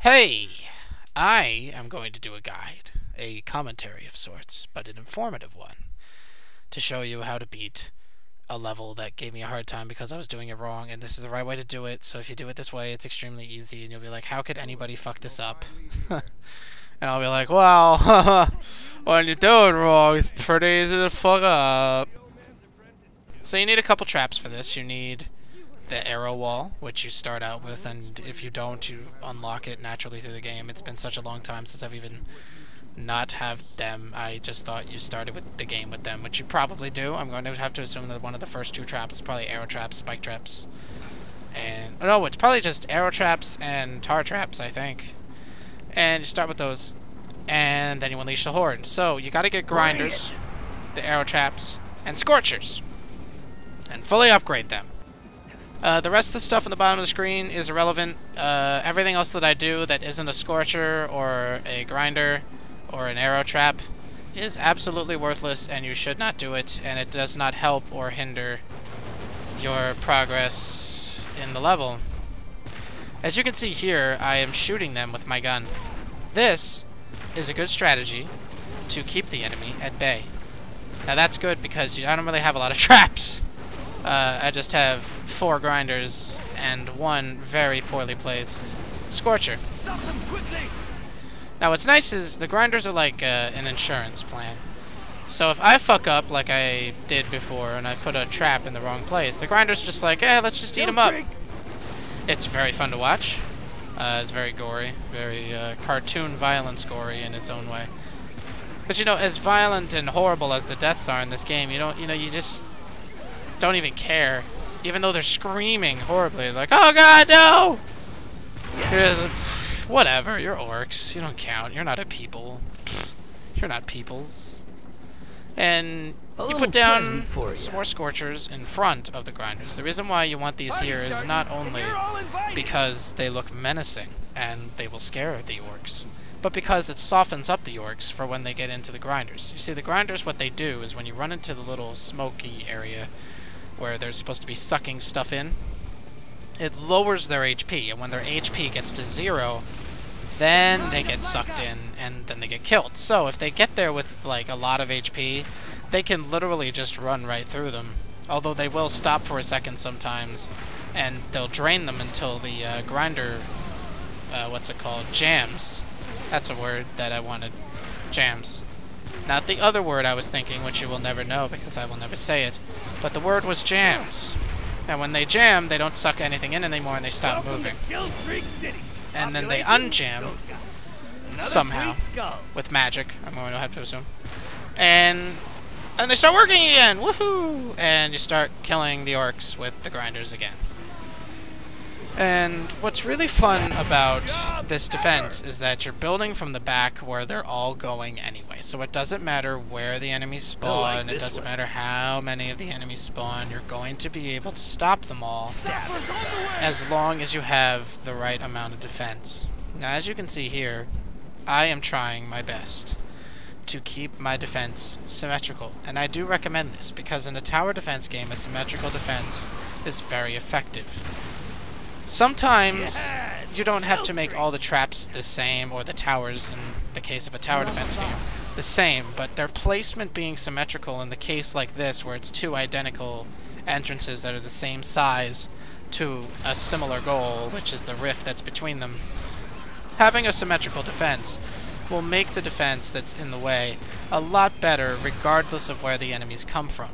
Hey, I am going to do a guide, a commentary of sorts, but an informative one, to show you how to beat a level that gave me a hard time because I was doing it wrong, and this is the right way to do it. So if you do it this way, it's extremely easy, and you'll be like, how could anybody fuck this up? And I'll be like, well, when you do it wrong, it's pretty easy to fuck up. So you need a couple traps for this. You need the arrow wall, which you start out with, and if you don't, you unlock it naturally through the game. It's been such a long time since I've even not have them. I just thought you started with the game with them, which you probably do. I'm going to have to assume that one of the first two traps is probably arrow traps, spike traps, and no, it's probably just arrow traps and tar traps, I think. And you start with those, and then you unleash the horde. So you got to get grinders, the arrow traps, and scorchers, and fully upgrade them. The rest of the stuff on the bottom of the screen is irrelevant. Everything else that I do that isn't a scorcher or a grinder or an arrow trap is absolutely worthless, and you should not do it, and it does not help or hinder your progress in the level. As you can see here, I am shooting them with my gun. This is a good strategy to keep the enemy at bay. Now that's good because I don't really have a lot of traps. I just have 4 grinders and 1 very poorly placed scorcher. Stop them quickly! Now what's nice is the grinders are like an insurance plan. So if I fuck up like I did before and I put a trap in the wrong place, the grinder's just like, eh, let's just eat them up. It's very fun to watch. It's very gory, very cartoon violence gory in its own way. But you know, as violent and horrible as the deaths are in this game, you just don't even care. Even though they're screaming horribly, like, oh god, no! Whatever, you're orcs. You don't count. You're not a people. You're not peoples. And you put down some more scorchers in front of the grinders. The reason why you want these here is not only because they look menacing and they will scare the orcs, but because it softens up the orcs for when they get into the grinders. You see, the grinders, what they do is when you run into the little smoky area where they're supposed to be sucking stuff in, it lowers their HP, and when their HP gets to 0, then they get sucked in, and then they get killed. So if they get there with like a lot of HP, they can literally just run right through them. Although they will stop for a second sometimes, and they'll drain them until the grinder, what's it called, jams. That's a word that I wanted, jams. Not the other word I was thinking, which you will never know because I will never say it, but the word was jams. And when they jam, they don't suck anything in anymore and they stop moving. And then they unjam somehow with magic, I'm going to have to assume. And they start working again. Woohoo! And you start killing the orcs with the grinders again. And what's really fun about this defense is that you're building from the back where they're all going anyway. So it doesn't matter where the enemies spawn, it doesn't matter how many of the enemies spawn, you're going to be able to stop them all as long as you have the right amount of defense. Now as you can see here, I am trying my best to keep my defense symmetrical. And I do recommend this because in a tower defense game, a symmetrical defense is very effective. Sometimes you don't have to make all the traps the same, or the towers, in the case of a tower defense game, the same, but their placement being symmetrical in the case like this, where it's 2 identical entrances that are the same size to a similar goal, which is the rift that's between them, having a symmetrical defense will make the defense that's in the way a lot better regardless of where the enemies come from.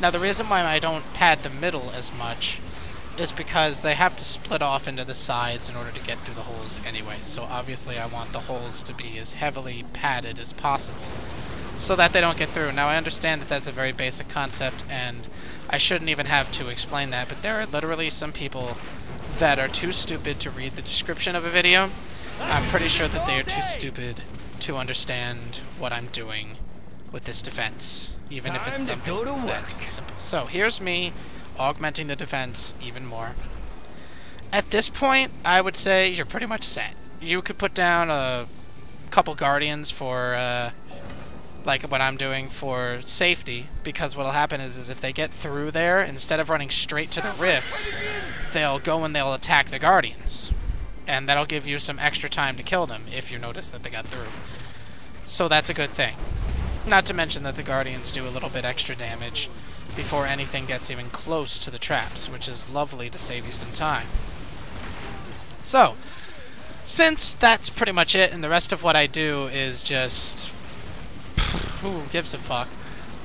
Now the reason why I don't pad the middle as much is because they have to split off into the sides in order to get through the holes anyway. So obviously I want the holes to be as heavily padded as possible so that they don't get through. Now I understand that that's a very basic concept and I shouldn't even have to explain that, but there are literally some people that are too stupid to read the description of a video. I'm pretty sure that they are too stupid to understand what I'm doing with this defense, even if it's something that's that simple. So here's me augmenting the defense even more. At this point, I would say you're pretty much set. You could put down a couple guardians for, like what I'm doing, for safety, because what'll happen is if they get through there, instead of running straight to the rift, they'll go and they'll attack the guardians. and that'll give you some extra time to kill them if you notice that they got through. So that's a good thing. Not to mention that the Guardians do a little bit extra damage before anything gets even close to the traps, which is lovely to save you some time. So, since that's pretty much it, and the rest of what I do is just... who gives a fuck?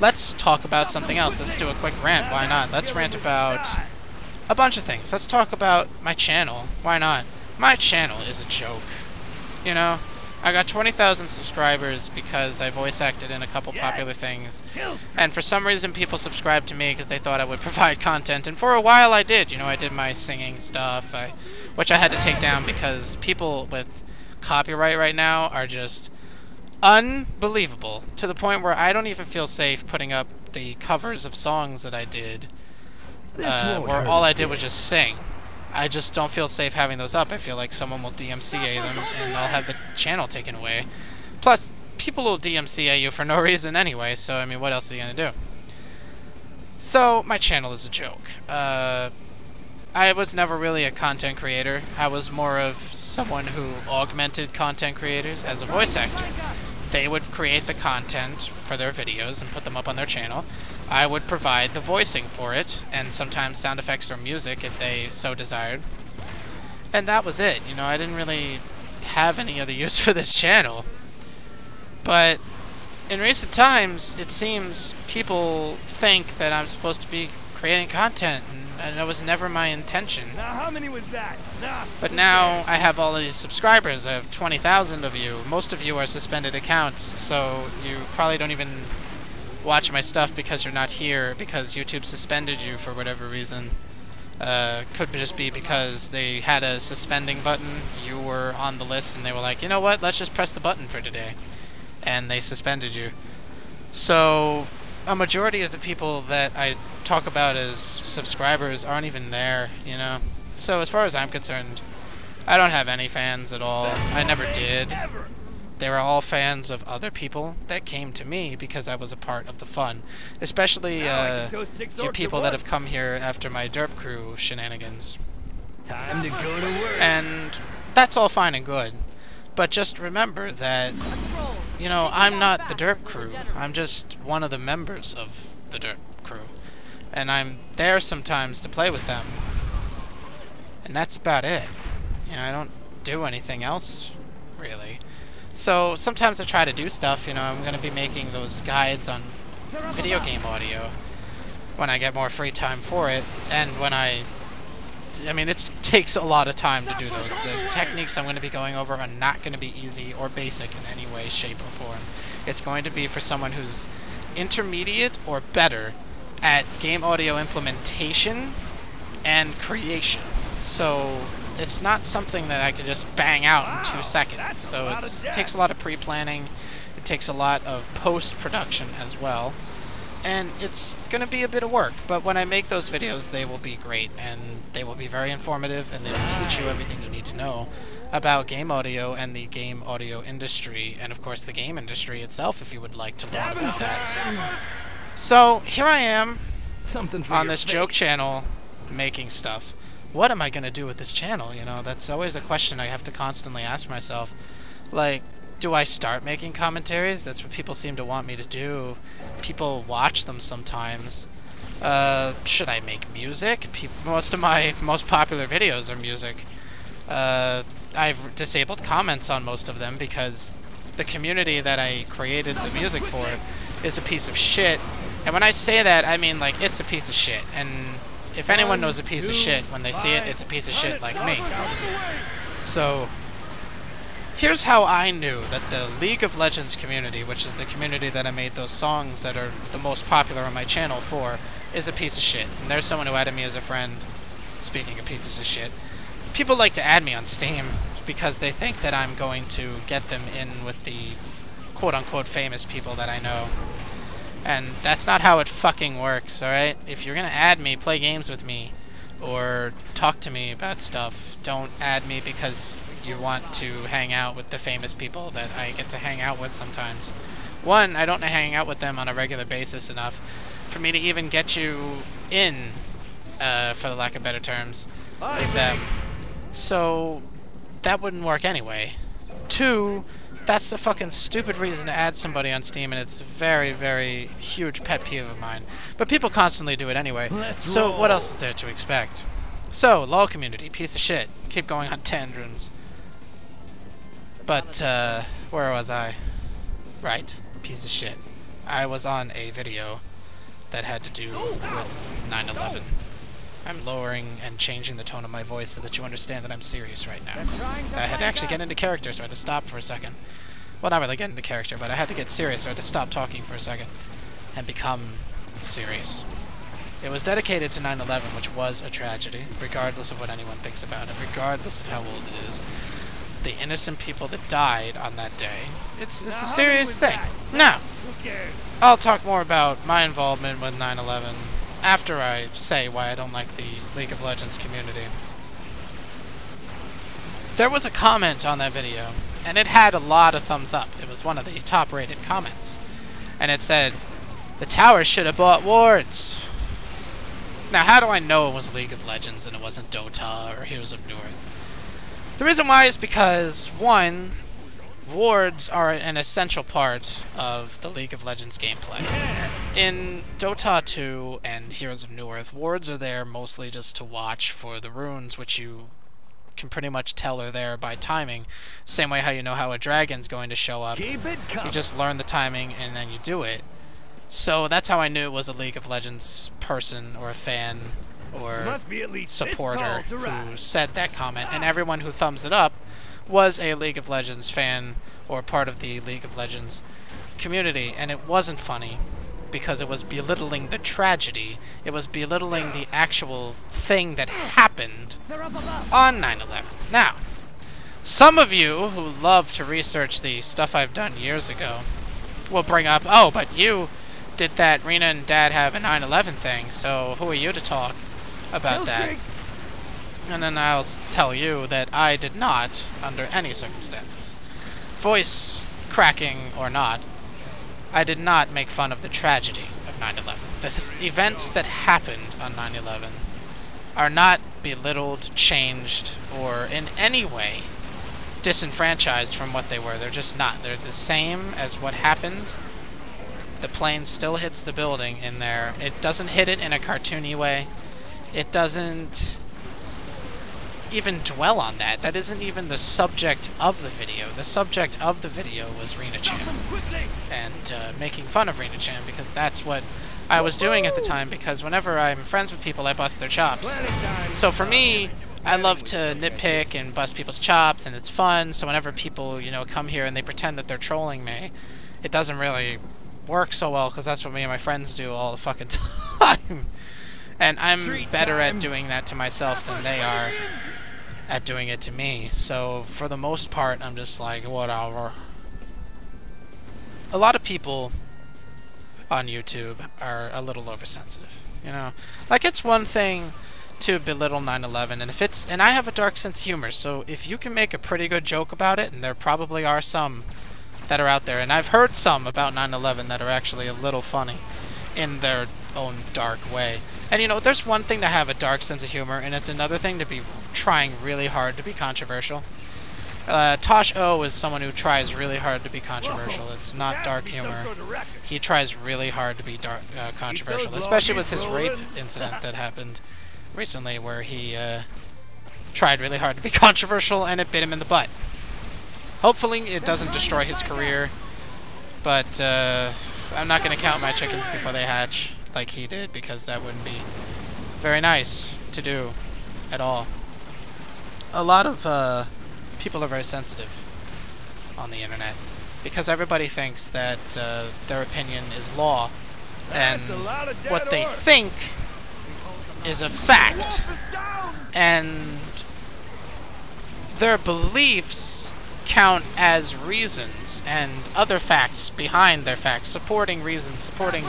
Let's talk about something else. Let's do a quick rant. Why not? Let's rant about a bunch of things. Let's talk about my channel. Why not? My channel is a joke. You know? I got 20,000 subscribers because I voice acted in a couple popular things. And for some reason people subscribed to me because they thought I would provide content. And for a while I did. You know, I did my singing stuff, which I had to take down because people with copyright right now are just unbelievable. To the point where I don't even feel safe putting up the covers of songs that I did. Where all I did was just sing. I just don't feel safe having those up. I feel like someone will DMCA them and I'll have the channel taken away. Plus, people will DMCA you for no reason anyway, so I mean, what else are you gonna do? So, my channel is a joke. I was never really a content creator. I was more of someone who augmented content creators as a voice actor. They would create the content for their videos and put them up on their channel. I would provide the voicing for it, and sometimes sound effects or music if they so desired. And that was it. You know, I didn't really have any other use for this channel. But in recent times, it seems people think that I'm supposed to be creating content, and that was never my intention. Now, how many was that? But now I have all these subscribers. I have 20,000 of you. Most of you are suspended accounts, so you probably don't even watch my stuff because you're not here, because YouTube suspended you for whatever reason. Could just be because they had a suspending button, you were on the list, and they were like, you know what, let's just press the button for today. And they suspended you. So, a majority of the people that I talk about as subscribers aren't even there, you know? So, as far as I'm concerned, I don't have any fans at all. I never did. They were all fans of other people that came to me because I was a part of the fun. Especially you people that have come here after my derp crew shenanigans. Time to go to work. And that's all fine and good. But just remember that, you know, I'm not the derp crew. I'm just one of the members of the derp crew. And I'm there sometimes to play with them. And that's about it. You know, I don't do anything else, really. So sometimes I try to do stuff, you know, I'm going to be making those guides on video game audio when I get more free time for it, and when I mean, it takes a lot of time to do those. The techniques I'm going to be going over are not going to be easy or basic in any way, shape, or form. It's going to be for someone who's intermediate or better at game audio implementation and creation. So it's not something that I could just bang out in 2 seconds. So it takes a lot of pre-planning. It takes a lot of post-production as well. And it's going to be a bit of work. But when I make those videos, they will be great. And they will be very informative. And they will teach you everything you need to know about game audio and the game audio industry. And of course the game industry itself, if you would like to learn about that. So here I am on this joke channel making stuff. What am I going to do with this channel? You know, that's always a question I have to constantly ask myself. Like, do I start making commentaries? That's what people seem to want me to do. People watch them sometimes. Should I make music? Most of my most popular videos are music. I've disabled comments on most of them because the community that I created the music for is a piece of shit. And when I say that, I mean, like, it's a piece of shit. And if anyone knows a piece of shit, when they see it, it's a piece of shit like me. So, here's how I knew that the League of Legends community, which is the community that I made those songs that are the most popular on my channel for, is a piece of shit. And there's someone who added me as a friend. Speaking of pieces of shit, people like to add me on Steam because they think that I'm going to get them in with the quote-unquote famous people that I know. And that's not how it fucking works, alright? If you're gonna add me, play games with me, or talk to me about stuff, don't add me because you want to hang out with the famous people that I get to hang out with sometimes. One, I don't hang out with them on a regular basis enough for me to even get you in, for the lack of better terms, with them. So, that wouldn't work anyway. 2, that's the fucking stupid reason to add somebody on Steam, and it's a very, very huge pet peeve of mine. But people constantly do it anyway, so what else is there to expect? So, LOL community, piece of shit. Keep going on tangerines. But, where was I? Right, piece of shit. I was on a video that had to do with 9/11. I'm lowering and changing the tone of my voice so that you understand that I'm serious right now. I had to actually get into character, so I had to stop for a second. Well, not really get into character, but I had to get serious, so I had to stop talking for a second and become serious. It was dedicated to 9/11, which was a tragedy, regardless of what anyone thinks about it, regardless of how old it is. The innocent people that died on that day, it's a serious thing. Now, I'll talk more about my involvement with 9/11 after I say why I don't like the League of Legends community. There was a comment on that video, and it had a lot of thumbs up. It was one of the top-rated comments. And it said, "The tower should have bought wards." Now, how do I know it was League of Legends and it wasn't Dota or Heroes of Newerth? The reason why is because, 1, wards are an essential part of the League of Legends gameplay. In Dota 2 and Heroes of Newerth, wards are there mostly just to watch for the runes, which you can pretty much tell are there by timing. Same way how you know how a dragon's going to show up. You just learn the timing and then you do it. So that's how I knew it was a League of Legends person or a fan or supporter who said that comment. And everyone who thumbs it up was a League of Legends fan or part of the League of Legends community. And it wasn't funny because it was belittling the tragedy. It was belittling the actual thing that happened on 9/11. Now, some of you who love to research the stuff I've done years ago will bring up, "Oh, but you did that Rena and Dad have a 9/11 thing, so who are you to talk about that?" And then I'll tell you that I did not, under any circumstances, voice cracking or not, I did not make fun of the tragedy of 9/11. The events that happened on 9/11 are not belittled, changed, or in any way disenfranchised from what they were. They're just not. They're the same as what happened. The plane still hits the building in there. It doesn't hit it in a cartoony way. It doesn't even dwell on that. That isn't even the subject of the video. The subject of the video was Rena-chan. And making fun of Rena-chan, because that's what I was doing at the time, because whenever I'm friends with people, I bust their chops. So for me, I love to nitpick and bust people's chops, and it's fun. So whenever people, you know, come here and they pretend that they're trolling me, it doesn't really work so well, because that's what me and my friends do all the fucking time. And I'm better at doing that to myself than they are at doing it to me. So for the most part, I'm just like, whatever. A lot of people on YouTube are a little oversensitive, you know? Like, it's one thing to belittle 9/11, and if it's, and I have a dark sense of humor, so if you can make a pretty good joke about it, and there probably are some that are out there, and I've heard some about 9/11 that are actually a little funny in their own dark way. And you know, there's one thing to have a dark sense of humor, and it's another thing to be trying really hard to be controversial. Tosh O is someone who tries really hard to be controversial. It's not dark humor. He tries really hard to be controversial, especially with his rape incident that happened recently, where he tried really hard to be controversial, and it bit him in the butt. Hopefully it doesn't destroy his career, but I'm not going to count my chickens before they hatch like he did, because that wouldn't be very nice to do at all. A lot of people are very sensitive on the internet because everybody thinks that their opinion is law, and what they think is a fact, and their beliefs count as reasons and other facts behind their facts, supporting reasons, supporting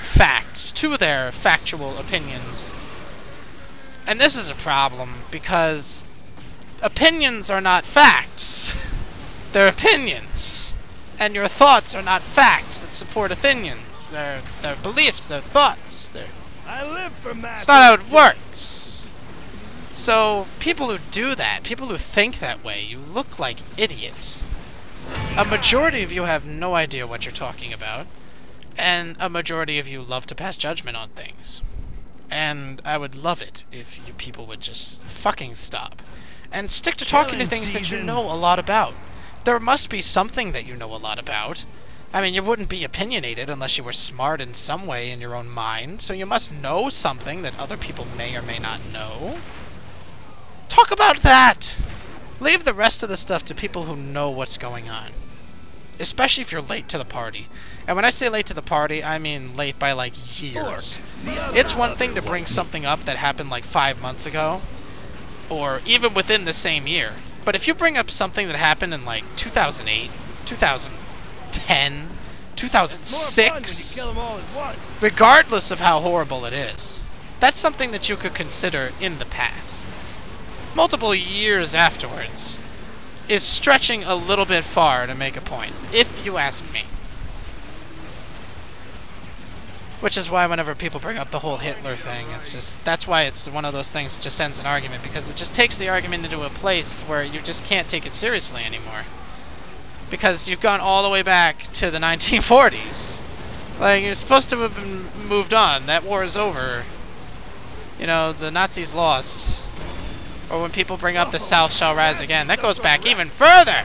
facts to their factual opinions. And this is a problem because opinions are not facts. They're opinions. And your thoughts are not facts that support opinions. They're beliefs, they're thoughts. I live for math. It's not how it works. So, people who do that, people who think that way, you look like idiots. A majority of you have no idea what you're talking about, and a majority of you love to pass judgment on things. And I would love it if you people would just fucking stop. And stick to talking to things that you know a lot about. There must be something that you know a lot about. I mean, you wouldn't be opinionated unless you were smart in some way in your own mind, so you must know something that other people may or may not know. Talk about that! Leave the rest of the stuff to people who know what's going on. Especially if you're late to the party. And when I say late to the party, I mean late by like years. It's one thing to bring something up that happened like 5 months ago, or even within the same year. But if you bring up something that happened in like 2008, 2010, 2006, regardless of how horrible it is, that's something that you could consider in the past. Multiple years afterwards is stretching a little bit far to make a point, if you ask me. Which is why whenever people bring up the whole Hitler thing, it's just, that's why it's one of those things that just ends an argument, because it just takes the argument into a place where you just can't take it seriously anymore. Because you've gone all the way back to the 1940s. Like, you're supposed to have been moved on. That war is over. You know, the Nazis lost. Or when people bring up the South shall rise again, that goes back even further.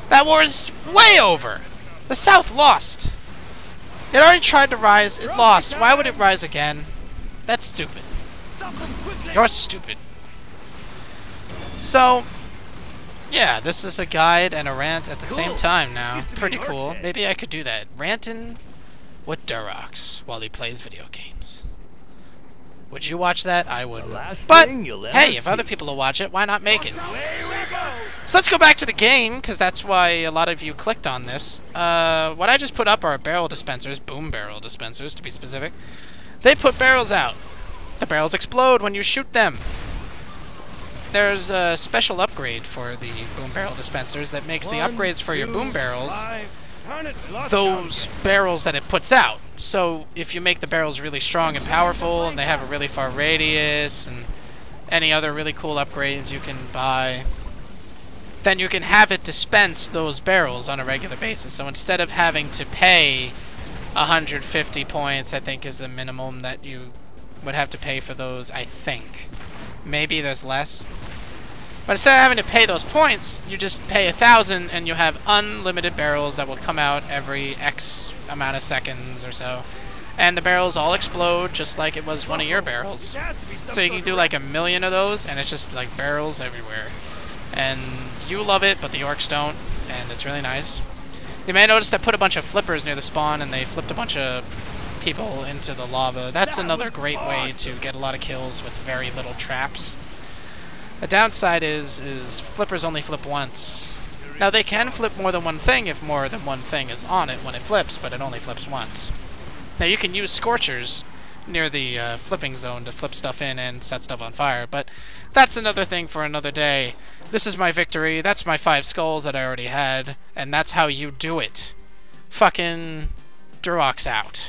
That war is way over. The South lost. It already tried to rise, it lost. Why would it rise again? That's stupid. You're stupid. So, yeah, this is a guide and a rant at the same time now. Pretty cool. Maybe I could do that. Ranting with Druox while he plays video games. Would you watch that? I wouldn't. But, hey, if other people will watch it, why not make it? So let's go back to the game, because that's why a lot of you clicked on this. What I just put up are barrel dispensers, boom barrel dispensers to be specific. They put barrels out. The barrels explode when you shoot them. There's a special upgrade for the boom barrel dispensers that makes the upgrades for your boom barrels those barrels that it puts out. So if you make the barrels really strong and powerful and they have a really far radius and any other really cool upgrades you can buy, then you can have it dispense those barrels on a regular basis. So instead of having to pay 150 points, I think is the minimum that you would have to pay for those, I think. Maybe there's less. But instead of having to pay those points, you just pay 1,000 and you have unlimited barrels that will come out every X amount of seconds or so. And the barrels all explode just like it was one of your barrels. So you can do like 1 million of those and it's just like barrels everywhere. And you love it, but the orcs don't, and it's really nice. You may notice I put a bunch of flippers near the spawn and they flipped a bunch of people into the lava. That's another great way to get a lot of kills with very little traps. The downside is flippers only flip once. Now they can flip more than one thing if more than one thing is on it when it flips, but it only flips once. Now you can use scorchers near the flipping zone to flip stuff in and set stuff on fire, but that's another thing for another day. This is my victory, that's my 5 skulls that I already had, and that's how you do it. Fucking Druox out.